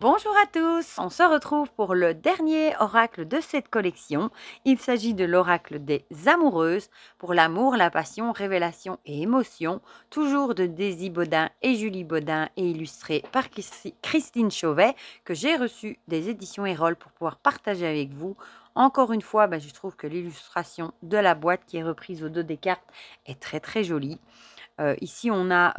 Bonjour à tous, on se retrouve pour le dernier oracle de cette collection. Il s'agit de l'oracle des amoureuses pour l'amour, la passion, révélation et émotion, toujours de Daisy Baudin et Julie Baudin et illustré par Christine Chauvet que j'ai reçu des éditions Erol pour pouvoir partager avec vous. Encore une fois, je trouve que l'illustration de la boîte qui est reprise au dos des cartes est très jolie. Ici, on a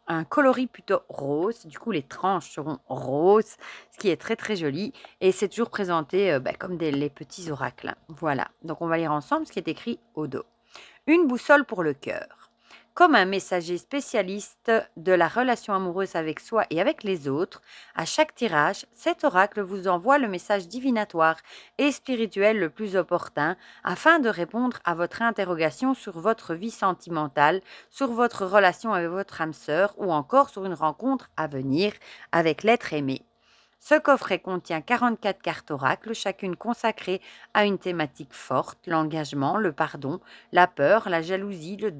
un coloris plutôt rose. Du coup, les tranches seront roses, ce qui est très joli. Et c'est toujours présenté comme les petits oracles. Voilà, donc on va lire ensemble ce qui est écrit au dos. Une boussole pour le cœur. Comme un messager spécialiste de la relation amoureuse avec soi et avec les autres, à chaque tirage, cet oracle vous envoie le message divinatoire et spirituel le plus opportun afin de répondre à votre interrogation sur votre vie sentimentale, sur votre relation avec votre âme sœur ou encore sur une rencontre à venir avec l'être aimé. Ce coffret contient 44 cartes oracles, chacune consacrée à une thématique forte, l'engagement, le pardon, la peur, la jalousie, le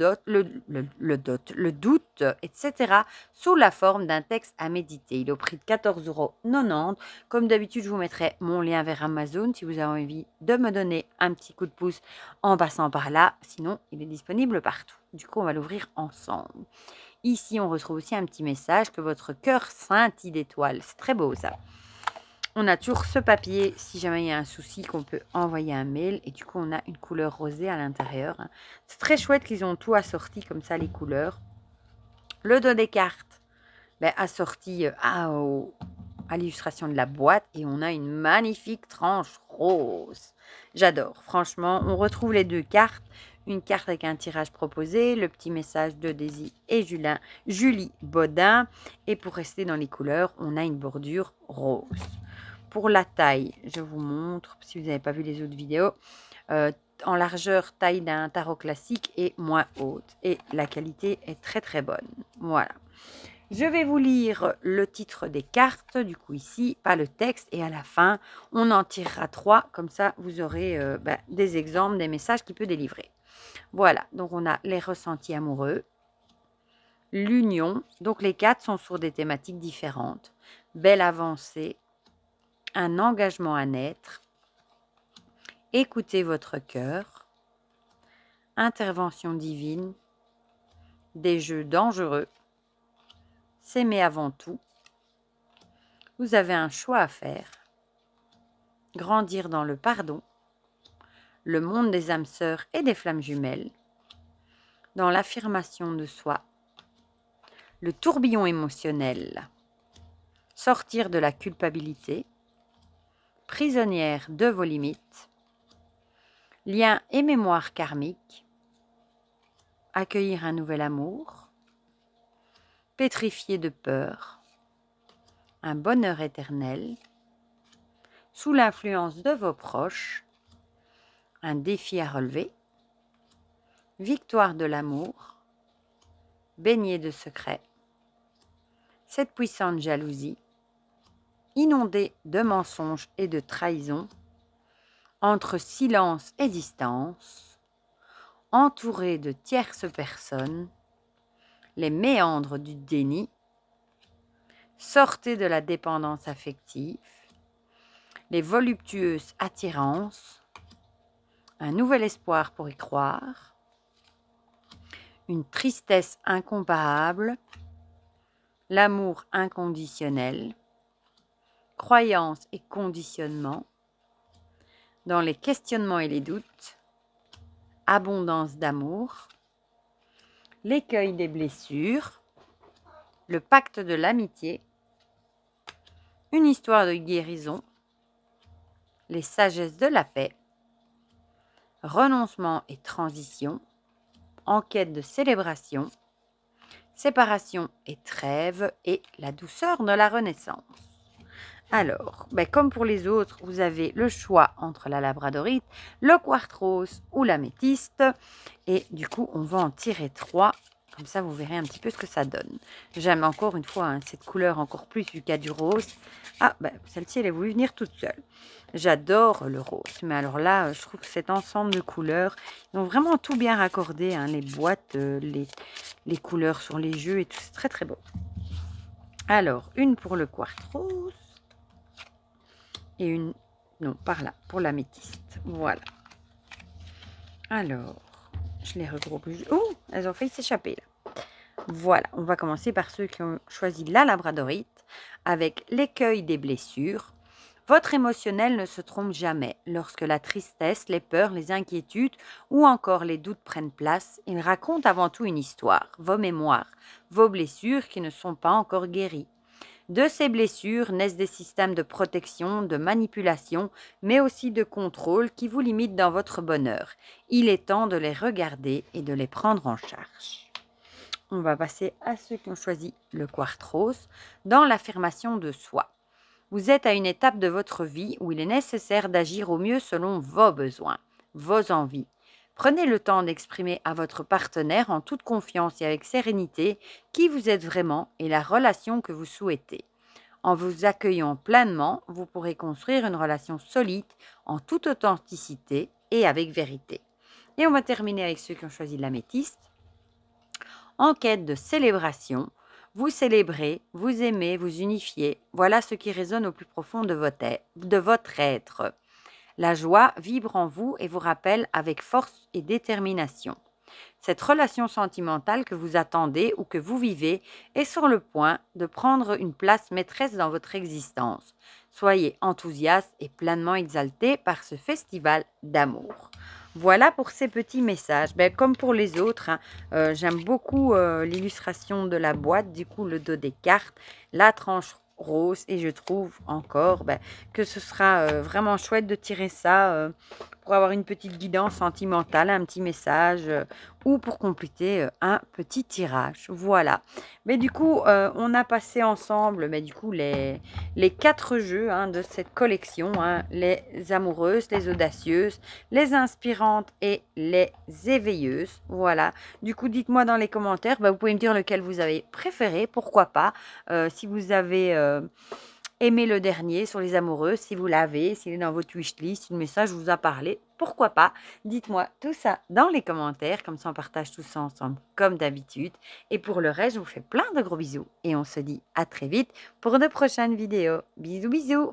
doute, etc., sous la forme d'un texte à méditer. Il est au prix de 14,90 €. Comme d'habitude, je vous mettrai mon lien vers Amazon si vous avez envie de me donner un petit coup de pouce en passant par là. Sinon, il est disponible partout. Du coup, on va l'ouvrir ensemble. Ici, on retrouve aussi un petit message que votre cœur scintille d'étoiles. C'est très beau ça. On a toujours ce papier si jamais il y a un souci qu'on peut envoyer un mail. Et du coup, on a une couleur rosée à l'intérieur. C'est très chouette qu'ils ont tout assorti comme ça, les couleurs. Le dos des cartes assorti à l'illustration de la boîte. Et on a une magnifique tranche rose. J'adore. Franchement, on retrouve les deux cartes. Une carte avec un tirage proposé, le petit message de Daisy et Julie Baudin. Et pour rester dans les couleurs, on a une bordure rose. Pour la taille, je vous montre, si vous n'avez pas vu les autres vidéos, en largeur, taille d'un tarot classique et moins haute. Et la qualité est très bonne. Voilà. Je vais vous lire le titre des cartes, du coup ici, pas le texte. Et à la fin, on en tirera 3. Comme ça, vous aurez des exemples, des messages qu'il peut délivrer. Voilà, donc on a les ressentis amoureux, l'union, donc les 4 sont sur des thématiques différentes, belle avancée, un engagement à naître, écoutez votre cœur, intervention divine, des jeux dangereux, s'aimer avant tout, vous avez un choix à faire, grandir dans le pardon, le monde des âmes sœurs et des flammes jumelles, dans l'affirmation de soi, le tourbillon émotionnel, sortir de la culpabilité, prisonnière de vos limites, lien et mémoire karmique, accueillir un nouvel amour, pétrifié de peur, un bonheur éternel, sous l'influence de vos proches, un défi à relever, victoire de l'amour, baigné de secrets, cette puissante jalousie, inondée de mensonges et de trahisons, entre silence et distance, entouré de tierces personnes, les méandres du déni, sortez de la dépendance affective, les voluptueuses attirances, un nouvel espoir pour y croire, une tristesse incomparable, l'amour inconditionnel, croyance et conditionnement, dans les questionnements et les doutes, abondance d'amour, l'écueil des blessures, le pacte de l'amitié, une histoire de guérison, les sagesses de la paix, renoncement et transition, en quête de célébration, séparation et trêve et la douceur de la renaissance. Alors, comme pour les autres, vous avez le choix entre la labradorite, le quartz rose ou l'améthyste. Et du coup, on va en tirer 3. Comme ça, vous verrez un petit peu ce que ça donne. J'aime encore une fois cette couleur encore plus vu qu'il y a du rose. Ah, celle-ci, elle est voulu venir toute seule. J'adore le rose. Mais alors là, je trouve que cet ensemble de couleurs, ils ont vraiment tout bien raccordé. Les boîtes, les couleurs sur les jeux et tout. C'est très beau. Alors, une pour le quartz rose et une, non, par là, pour l'améthyste. Voilà. Alors, je les regroupe. Oh, elles ont failli s'échapper là. Voilà, on va commencer par ceux qui ont choisi la labradorite avec l'écueil des blessures. Votre émotionnel ne se trompe jamais. Lorsque la tristesse, les peurs, les inquiétudes ou encore les doutes prennent place, il raconte avant tout une histoire, vos mémoires, vos blessures qui ne sont pas encore guéries. De ces blessures naissent des systèmes de protection, de manipulation, mais aussi de contrôle qui vous limitent dans votre bonheur. Il est temps de les regarder et de les prendre en charge. On va passer à ceux qui ont choisi le quartz rose dans l'affirmation de soi. Vous êtes à une étape de votre vie où il est nécessaire d'agir au mieux selon vos besoins, vos envies. Prenez le temps d'exprimer à votre partenaire en toute confiance et avec sérénité qui vous êtes vraiment et la relation que vous souhaitez. En vous accueillant pleinement, vous pourrez construire une relation solide en toute authenticité et avec vérité. Et on va terminer avec ceux qui ont choisi l'améthyste. En quête de célébration, vous célébrez, vous aimez, vous unifiez. Voilà ce qui résonne au plus profond de votre être. La joie vibre en vous et vous rappelle avec force et détermination. Cette relation sentimentale que vous attendez ou que vous vivez est sur le point de prendre une place maîtresse dans votre existence. Soyez enthousiaste et pleinement exalté par ce festival d'amour. Voilà pour ces petits messages. Comme pour les autres, j'aime beaucoup l'illustration de la boîte, du coup le dos des cartes, la tranche rose et je trouve encore que ce sera vraiment chouette de tirer ça pour avoir une petite guidance sentimentale, un petit message ou pour compléter un petit tirage. Voilà. Mais du coup, on a passé ensemble du coup, les 4 jeux de cette collection. Les amoureuses, les audacieuses, les inspirantes et les éveilleuses. Voilà. Du coup, dites-moi dans les commentaires, vous pouvez me dire lequel vous avez préféré, pourquoi pas. Si vous avez aimé le dernier sur les amoureux, si vous l'avez, s'il est dans votre wishlist, si le message vous a parlé, pourquoi pas. Dites-moi tout ça dans les commentaires, comme ça on partage tout ça ensemble comme d'habitude. Et pour le reste, je vous fais plein de gros bisous et on se dit à très vite pour de prochaines vidéos. Bisous bisous.